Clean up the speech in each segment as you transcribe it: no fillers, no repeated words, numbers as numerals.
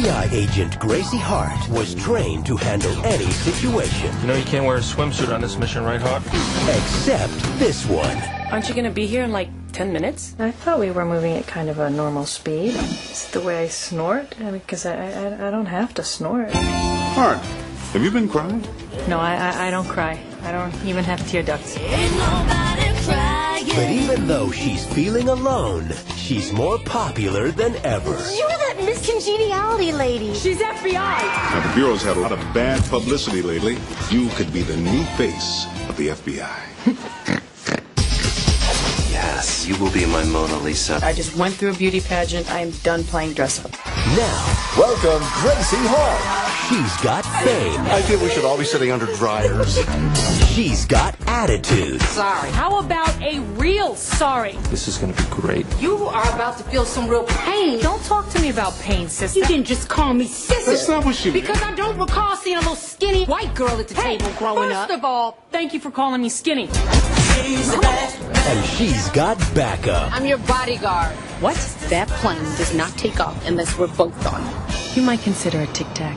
FBI agent Gracie Hart was trained to handle any situation. You know you can't wear a swimsuit on this mission, right, Hart? Except this one. Aren't you gonna be here in like 10 minutes? I thought we were moving at kind of a normal speed. Is it the way I snort? I mean, because I don't have to snort. Hart, have you been crying? No, I don't cry. I don't even have tear ducts. But even though she's feeling alone, she's more popular than ever. You're that Miss Congeniality lady. She's FBI! Now, the Bureau's had a lot of bad publicity lately. You could be the new face of the FBI. Yes, you will be my Mona Lisa. I just went through a beauty pageant. I'm done playing dress up. Now, Welcome, Gracie Hart. she's got fame. I feel we should all be sitting under dryers. She's got attitude. Sorry. How about a real sorry? This is gonna be great. You are about to feel some real pain. Don't talk to me about pain, sister. You didn't just call me sister. That's not what she meant. Because I don't recall seeing a little skinny white girl at the table growing up. First of all, thank you for calling me skinny. And she's got backup. I'm your bodyguard. What? That plane does not take off unless we're both on it. You might consider a tic-tac.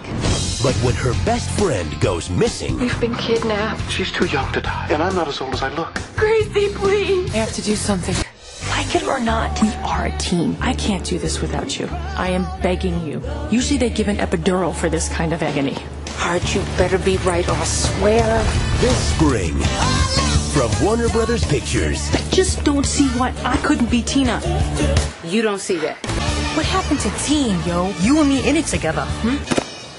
But when her best friend goes missing, We've been kidnapped. She's too young to die, and I'm not as old as I look. Gracie, please. I have to do something. Like it or not, we are a team. I can't do this without you. I am begging you. Usually they give an epidural for this kind of agony. Hart, you better be right or I swear. this spring, from Warner Brothers Pictures, I just don't see why I couldn't be Tina. You don't see that. What happened to team, yo? You and me in it together,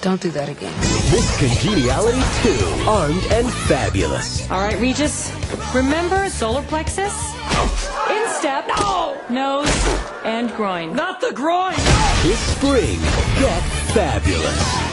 Don't do that again. Miss Congeniality 2, Armed and Fabulous. All right, Regis. Remember solar plexus? Instep. No! Nose and groin. Not the groin! This spring, get fabulous.